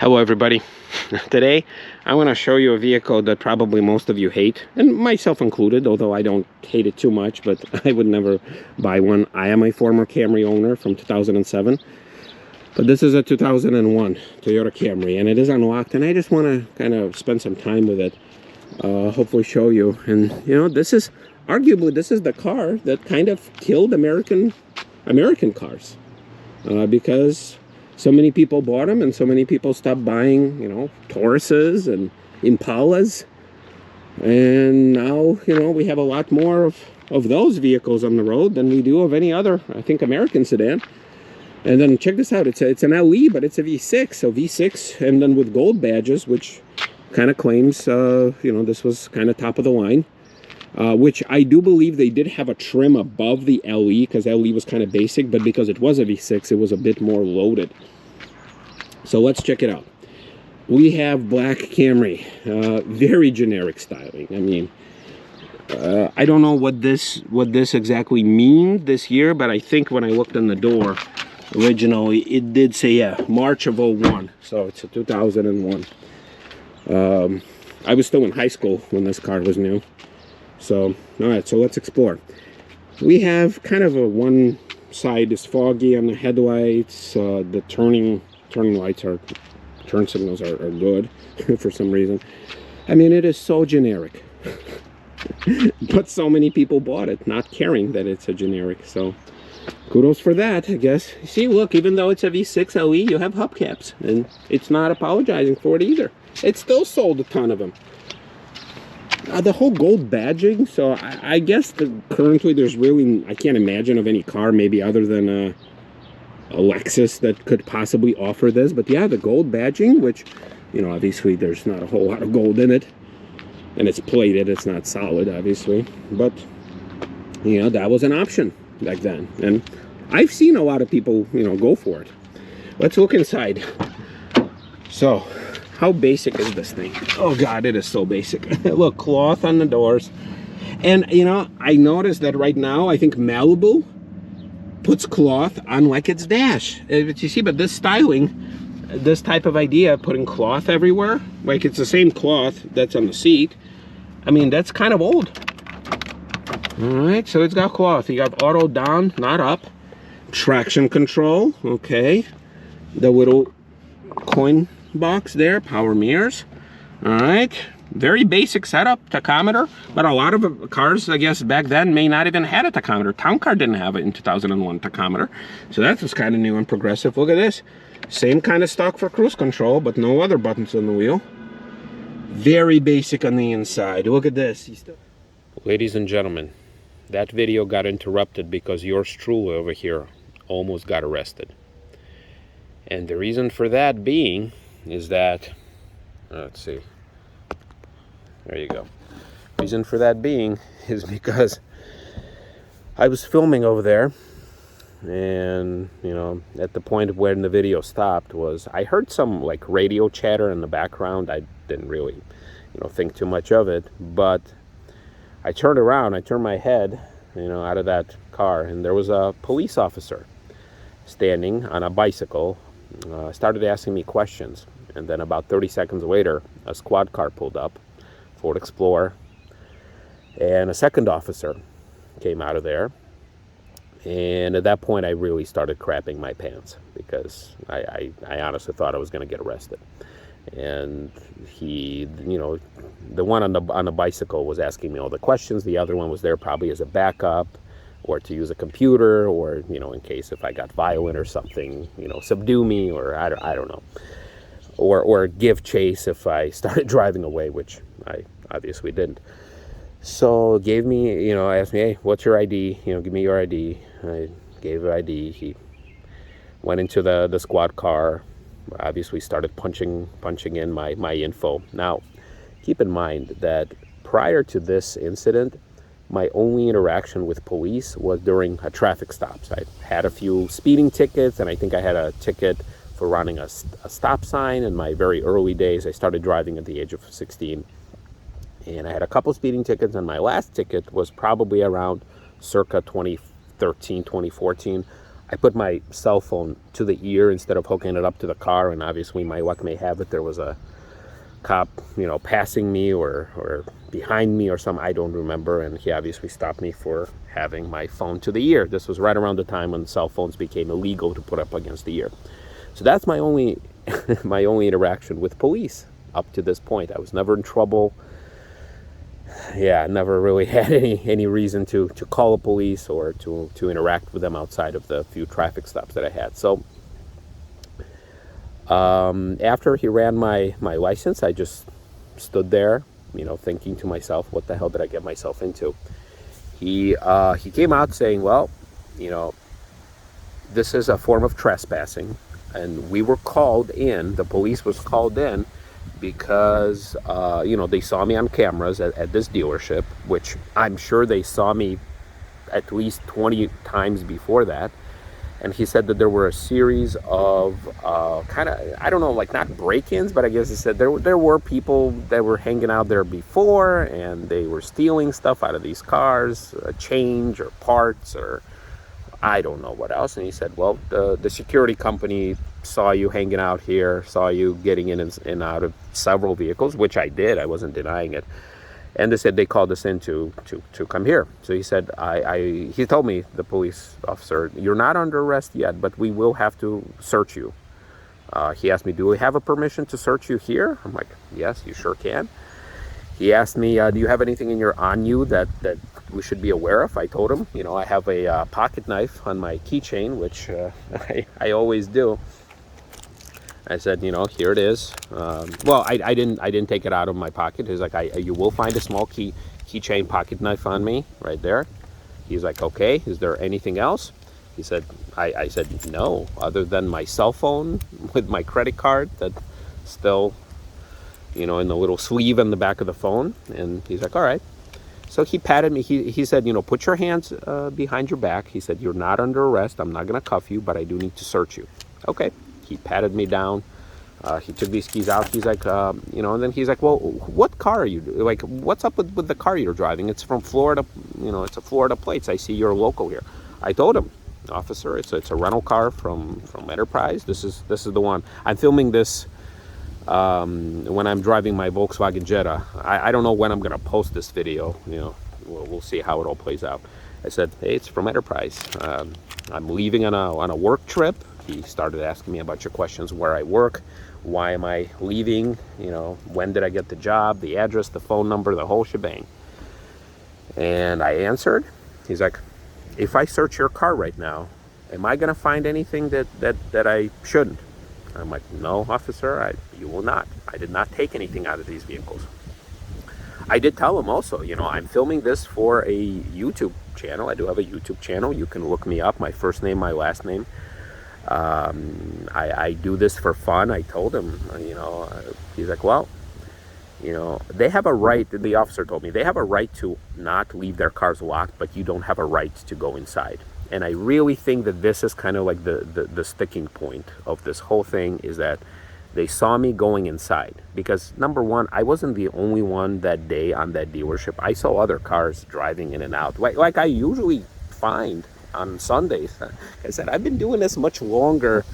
Hello everybody. Today I want to show you a vehicle that probably most of you hate, and myself included, although I don't hate it too much, but I would never buy one. I am a former Camry owner from 2007, but this is a 2001 Toyota Camry, and it is unlocked, and I just want to kind of spend some time with it, hopefully show you. And you know, this is arguably the car that kind of killed American cars, because so many people bought them and so many people stopped buying, you know, Tauruses and Impalas. And now, you know, we have a lot more of those vehicles on the road than we do of any other, I think, American sedan. And then check this out. It's an LE, but it's a V6. So V6, and then with gold badges, which kind of claims, you know, this was kind of top of the line. Which I do believe they did have a trim above the LE, because LE was kind of basic, but because it was a V6, it was a bit more loaded. So let's check it out. We have black Camry, very generic styling. I mean, I don't know what this exactly means this year, but I think when I looked on the door originally, it did say, yeah, March of 01, so it's a 2001. I was still in high school when this car was new. So, all right, so let's explore. We have kind of one side is foggy on the headlights. The turn signals are good for some reason. I mean, it is so generic. But so many people bought it, not caring that it's a generic. So, kudos for that, I guess. See, look, even though it's a V6 LE, you have hubcaps. And it's not apologizing for it either. It still sold a ton of them. The whole gold badging, so I guess currently there's really, I can't imagine of any car maybe other than a Lexus that could possibly offer this. But yeah, the gold badging, which, you know, obviously there's not a whole lot of gold in it. And it's plated, it's not solid, obviously. But, you know, that was an option back then. And I've seen a lot of people, you know, go for it. Let's look inside. So, how basic is this thing? Oh God, it is so basic. Look, cloth on the doors. And you know, I noticed that right now, I think Malibu puts cloth on like its dash. You see, but this styling, this type of idea, putting cloth everywhere, like it's the same cloth that's on the seat. I mean, that's kind of old. All right, so it's got cloth. You got auto down, not up. Traction control, okay. The little coin box there, power mirrors. All right, very basic setup, tachometer, but a lot of cars, I guess, back then may not even had a tachometer. Town Car didn't have it in 2001 tachometer, so that was kind of new and progressive. Look at this, same kind of stock for cruise control, but no other buttons on the wheel. Very basic on the inside. Look at this. Ladies and gentlemen, that video got interrupted because yours truly over here almost got arrested, and the reason for that being is that, let's see, there you go. Reason for that being is because I was filming over there, and you know, at the point when the video stopped was I heard some like radio chatter in the background. I didn't really, you know, think too much of it, but I turned around, I turned my head, you know, out of that car, and there was a police officer standing on a bicycle, started asking me questions. And then about 30 seconds later, a squad car pulled up, Ford Explorer, and a second officer came out of there. And at that point, I really started crapping my pants because I honestly thought I was going to get arrested. And he, you know, the one on the bicycle was asking me all the questions. The other one was there probably as a backup, or to use a computer, or, you know, in case if I got violent or something, you know, subdue me, or I don't know. Or give chase if I started driving away, which I obviously didn't. So gave me, you know, asked me, hey, what's your ID? You know, give me your ID. I gave her ID. He went into the squad car, obviously started punching in my info. Now, keep in mind that prior to this incident, my only interaction with police was during a traffic stops. I had a few speeding tickets, and I think I had a ticket for running a stop sign in my very early days. I started driving at the age of 16, and I had a couple speeding tickets, and my last ticket was probably around circa 2013, 2014. I put my cell phone to the ear instead of hooking it up to the car, and obviously my luck may have it there was a cop, passing me or behind me or something. I don't remember, and he obviously stopped me for having my phone to the ear. This was right around the time when cell phones became illegal to put up against the ear. So that's my only my only interaction with police up to this point. I was never in trouble. Yeah, never really had any reason to call the police or to interact with them outside of the few traffic stops that I had. So after he ran my license, I just stood there, thinking to myself, what the hell did I get myself into? He came out saying, well, this is a form of trespassing, and we were called in, the police was called in because, they saw me on cameras at this dealership, which I'm sure they saw me at least 20 times before that. And he said that there were a series of kind of, I don't know, like not break-ins, but I guess he said there were people that were hanging out there before, and they were stealing stuff out of these cars, change or parts or I don't know what else. And he said, well, the security company saw you hanging out here, saw you getting in and out of several vehicles, which I did. I wasn't denying it. And they said they called us in to come here. So he said, he told me, the police officer, you're not under arrest yet, but we will have to search you. He asked me, do we have a permission to search you here? I'm like, yes, you sure can. He asked me, do you have anything on you that we should be aware of? I told him, I have a pocket knife on my keychain, which I always do. I said, here it is. Well, I didn't take it out of my pocket. He's like, you will find a small keychain pocket knife on me right there. He's like, okay, is there anything else? He said, I said, no, other than my cell phone with my credit card that's still, in the little sleeve in the back of the phone. And he's like, all right. So he patted me. He said, put your hands behind your back. He said, you're not under arrest. I'm not going to cuff you, but I do need to search you. Okay. He patted me down. He took these keys out. He's like, and then he's like, well, what car are you, like, what's up with the car you're driving? It's from Florida, it's a Florida plates. I see you're local here. I told him, officer, it's a rental car from Enterprise. This is the one. I'm filming this when I'm driving my Volkswagen Jetta. I don't know when I'm going to post this video. We'll see how it all plays out. I said, hey, it's from Enterprise. I'm leaving on a work trip. He started asking me a bunch of questions: where I work, why am I leaving, when did I get the job, the address, the phone number, the whole shebang. And I answered. He's like, if I search your car right now, am I going to find anything that I shouldn't? I'm like, no, officer, you will not. I did not take anything out of these vehicles. I did tell him also, I'm filming this for a YouTube channel. I do have a YouTube channel. You can look me up, my first name, my last name. I do this for fun. I told him, he's like, well, they have a right, the officer told me, they have a right to not leave their cars locked, but you don't have a right to go inside. And I really think that this is kind of like the sticking point of this whole thing, is that they saw me going inside. Because number one, I wasn't the only one that day on that dealership. I saw other cars driving in and out, like I usually find on Sundays. I said, I've been doing this much longer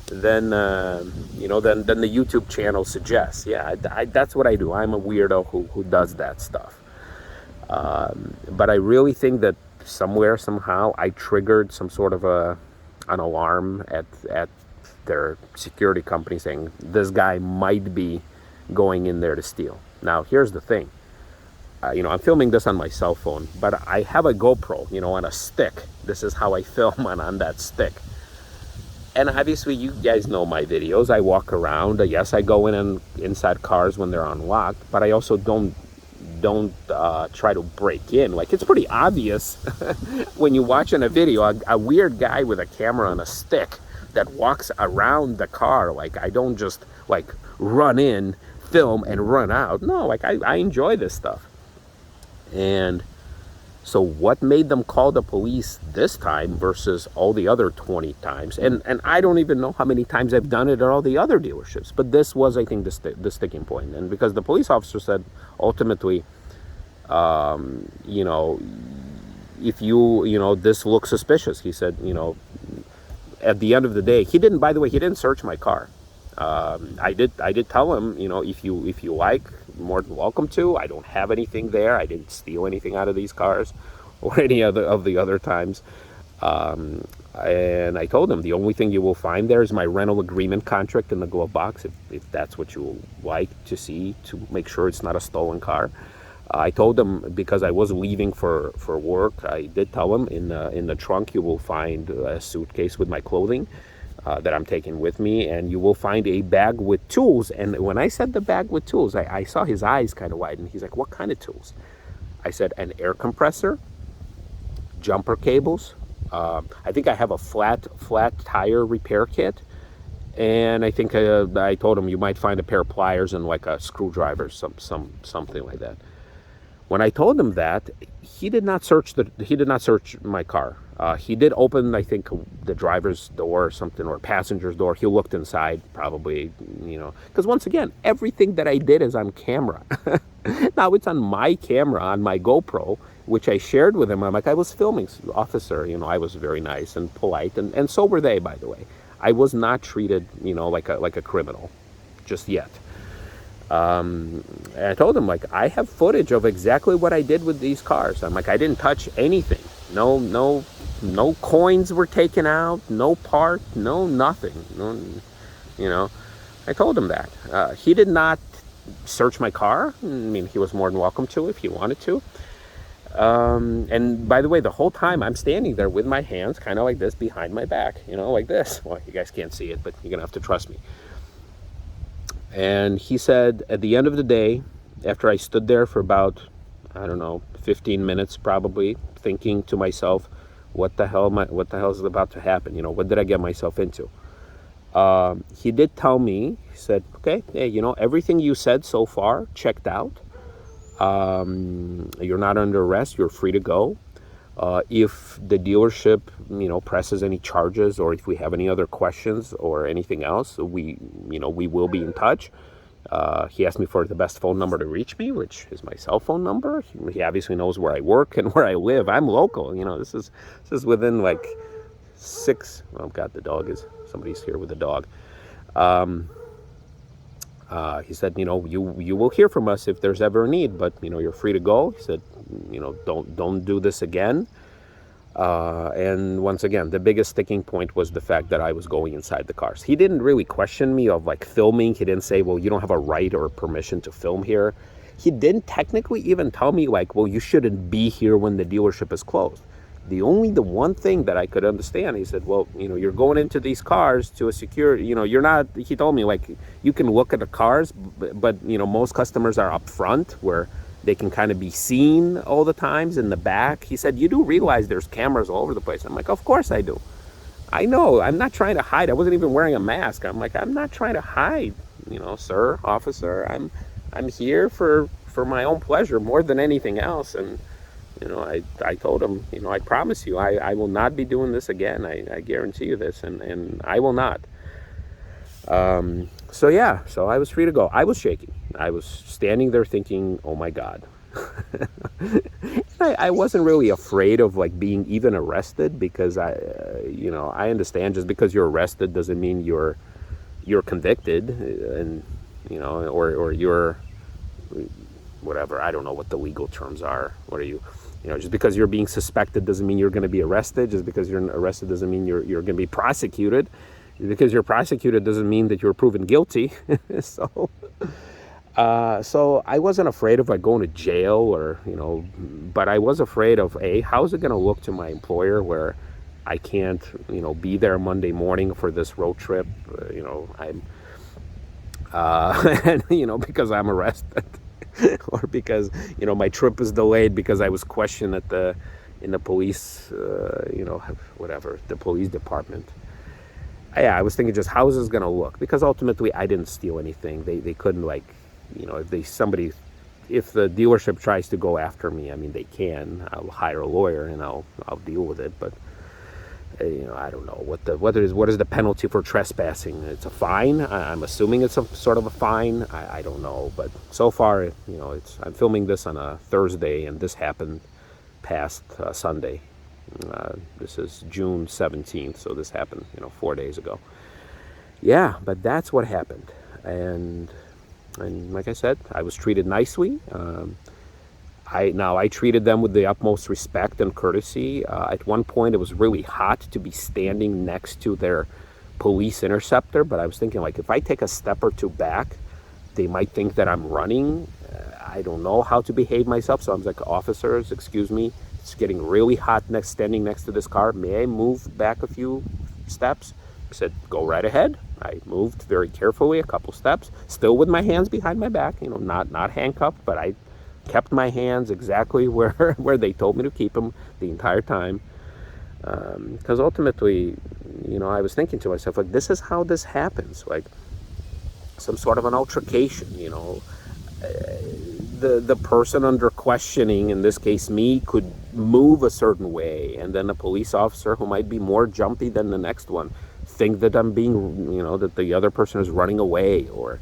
than than the YouTube channel suggests. Yeah, that's what I do. I'm a weirdo who does that stuff. But I really think that somewhere, somehow, I triggered some sort of an alarm at their security company saying this guy might be going in there to steal. Now, here's the thing. I'm filming this on my cell phone, but I have a GoPro, on a stick. This is how I film on that stick. And obviously, you guys know my videos. I walk around. Yes, I go in and inside cars when they're unlocked, but I also don't try to break in. Like, it's pretty obvious when you watch in a video a weird guy with a camera on a stick that walks around the car. Like, I don't just like run in, film, and run out. No, like I enjoy this stuff. And so what made them call the police this time versus all the other 20 times? And I don't even know how many times I've done it at all the other dealerships. But this was, I think, the sticking point. And because the police officer said, ultimately, if this looks suspicious, he said, at the end of the day, he didn't. By the way, he didn't search my car. I did tell him, if you like, more than welcome to. I don't have anything there. I didn't steal anything out of these cars, or any other of the other times. And I told him the only thing you will find there is my rental agreement contract in the glove box, if that's what you like to see, to make sure it's not a stolen car. I told him, because I was leaving for work, I did tell him in the trunk you will find a suitcase with my clothing that I'm taking with me, and you will find a bag with tools. And when I said the bag with tools, I saw his eyes kind of widen. He's like, what kind of tools? I said, an air compressor, jumper cables. I think I have a flat tire repair kit. And I think I told him you might find a pair of pliers and like a screwdriver, something like that. When I told him that, he did not search my car. He did open, I think, the driver's door or something, or passenger's door. He looked inside, probably, because once again, everything that I did is on camera. Now it's on my camera, on my GoPro, which I shared with him. I'm like, I was filming, officer. I was very nice and polite, and so were they, by the way. I was not treated, like a criminal, just yet. And I told him, like, I have footage of exactly what I did with these cars. I'm like, I didn't touch anything. No coins were taken out. No part. No nothing. No, I told him that. He did not search my car. I mean, he was more than welcome to if he wanted to. And by the way, the whole time I'm standing there with my hands kind of like this behind my back, like this. Well, you guys can't see it, but you're gonna have to trust me. And he said, at the end of the day, after I stood there for about, 15 minutes probably, thinking to myself, what the hell is about to happen? What did I get myself into? He did tell me, he said, okay, hey, everything you said so far checked out. You're not under arrest. You're free to go. If the dealership, presses any charges, or if we have any other questions or anything else, we will be in touch. He asked me for the best phone number to reach me, which is my cell phone number. He obviously knows where I work and where I live. I'm local. This is within like 6. Oh God, somebody's here with a dog. He said, you will hear from us if there's ever a need, but you're free to go. He said, don't do this again. And once again, the biggest sticking point was the fact that I was going inside the cars. He didn't really question me of like filming. He didn't say, well, you don't have a right or permission to film here. He didn't technically even tell me like, well, you shouldn't be here when the dealership is closed. The one thing that I could understand, he said, well, you're going into these cars to a security, you're not, he told me, like, you can look at the cars, but most customers are up front where they can kind of be seen all the times in the back. He said, you do realize there's cameras all over the place. I'm like, of course I do. I know, I'm not trying to hide. I wasn't even wearing a mask. I'm like, I'm not trying to hide, sir, officer. I'm here for my own pleasure more than anything else. And I told him, I promise you, I will not be doing this again. I guarantee you this, and I will not. So I was free to go. I was shaking. I was standing there thinking, oh my God. I wasn't really afraid of like being even arrested, because I understand just because you're arrested doesn't mean you're convicted, and or you're whatever. I don't know what the legal terms are. What are you? Just because you're being suspected doesn't mean you're going to be arrested. Just because you're arrested doesn't mean you're going to be prosecuted. Because you're prosecuted doesn't mean that you're proven guilty. So I wasn't afraid of like going to jail or, but I was afraid of, how's it going to look to my employer where I can't, be there Monday morning for this road trip, because I'm arrested. Or because my trip was delayed because I was questioned in the police the police department. I was thinking, just how is this gonna look, because ultimately I didn't steal anything. They couldn't, like, if the dealership tries to go after me, I mean, they can. I'll hire a lawyer and I'll deal with it. But I don't know what is the penalty for trespassing. It's a fine. I'm assuming it's some sort of a fine. I don't know, but so far, I'm filming this on a Thursday, and this happened past Sunday. This is June 17th, so this happened, 4 days ago. Yeah, but that's what happened. And like I said, I was treated nicely. I treated them with the utmost respect and courtesy. At one point, it was really hot to be standing next to their police interceptor, but I was thinking, like, if I take a step or two back, they might think that I'm running. I don't know how to behave myself, so I was like, officers, excuse me, it's getting really hot standing next to this car. May I move back a few steps? I said, go right ahead. I moved very carefully a couple steps, still with my hands behind my back, not handcuffed, but I kept my hands exactly where they told me to keep them the entire time. Because ultimately, I was thinking to myself, like, this is how this happens, like some sort of an altercation, the person under questioning, in this case me, could move a certain way, and then a police officer who might be more jumpy than the next one think that I'm being, that the other person is running away, or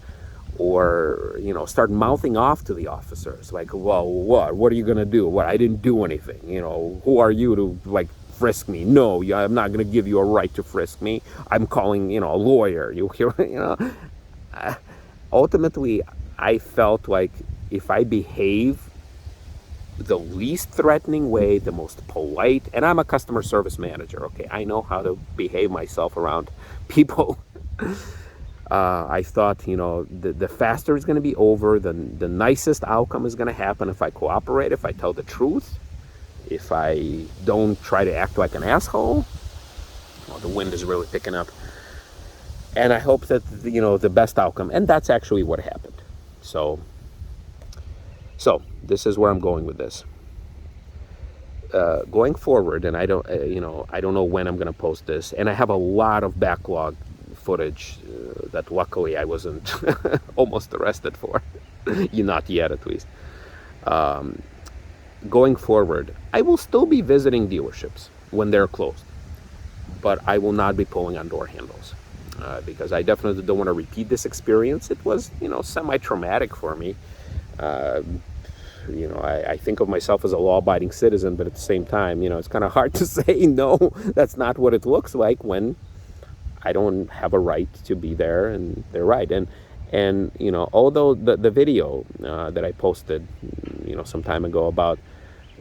start mouthing off to the officers, like, well, what are you gonna do? What, I didn't do anything, who are you to, like, frisk me? No, I'm not gonna give you a right to frisk me. I'm calling, a lawyer. You hear, ultimately, I felt like if I behave the least threatening way, the most polite, and I'm a customer service manager, okay, I know how to behave myself around people. I thought, the faster it's going to be over, the nicest outcome is going to happen if I cooperate, if I tell the truth, if I don't try to act like an asshole. Well, the wind is really picking up. And I hope that, the best outcome, and that's actually what happened. So this is where I'm going with this. Going forward, and I don't know when I'm going to post this, and I have a lot of backlog footage that luckily I wasn't almost arrested for. Not yet, at least. Going forward, I will still be visiting dealerships when they're closed, but I will not be pulling on door handles, because I definitely don't want to repeat this experience. It was, semi-traumatic for me. I think of myself as a law-abiding citizen, but at the same time, it's kind of hard to say, no, that's not what it looks like, when I don't have a right to be there and they're right. And although the video that I posted, some time ago about,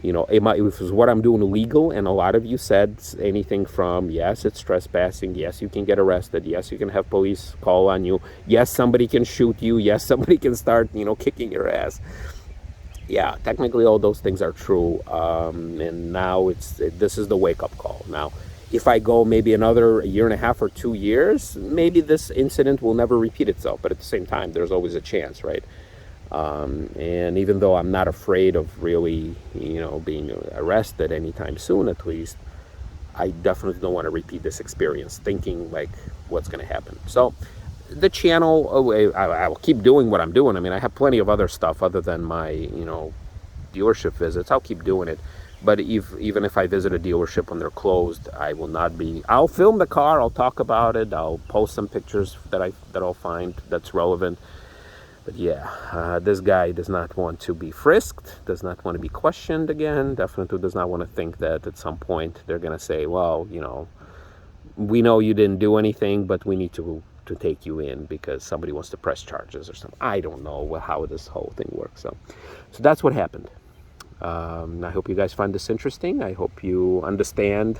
it was what I'm doing illegal, and a lot of you said anything from, yes, it's trespassing, yes, you can get arrested, yes, you can have police call on you, yes, somebody can shoot you, yes, somebody can start, kicking your ass. Yeah, technically all those things are true, and now this is the wake-up call. Now, if I go maybe another year and a half or 2 years, maybe this incident will never repeat itself, but at the same time, there's always a chance, right? And even though I'm not afraid of really, being arrested anytime soon, at least, I definitely don't want to repeat this experience, thinking, like, what's going to happen. So, the channel, I will keep doing what I'm doing. I mean, I have plenty of other stuff other than my, dealership visits. I'll keep doing it. But even if I visit a dealership when they're closed, I will not be. I'll film the car. I'll talk about it. I'll post some pictures that I'll find that's relevant. But yeah, this guy does not want to be frisked. Does not want to be questioned again. Definitely does not want to think that at some point they're gonna say, well, we know you didn't do anything, but we need to take you in because somebody wants to press charges or something. I don't know how this whole thing works. So that's what happened. I hope you guys find this interesting. I hope you understand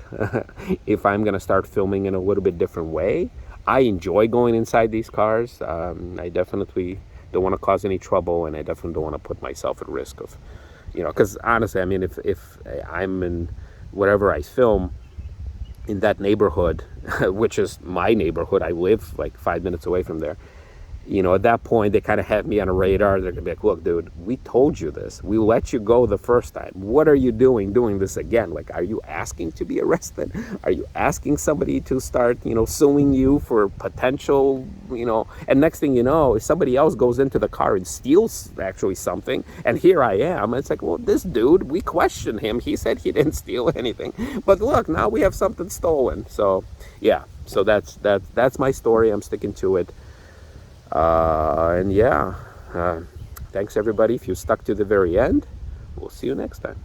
if I'm going to start filming in a little bit different way. I enjoy going inside these cars. I definitely don't want to cause any trouble, and I definitely don't want to put myself at risk of, because honestly, I mean, if I'm in whatever I film in that neighborhood, which is my neighborhood, I live like 5 minutes away from there, at that point, they kind of have me on a radar. They're going to be like, look, dude, we told you this. We let you go the first time. What are you doing this again? Like, are you asking to be arrested? Are you asking somebody to start, suing you for potential, and next thing you know, if somebody else goes into the car and steals actually something, and here I am, it's like, well, this dude, we questioned him. He said he didn't steal anything. But look, now we have something stolen. So, yeah, so that's my story. I'm sticking to it. And yeah, thanks everybody if you stuck to the very end. We'll see you next time.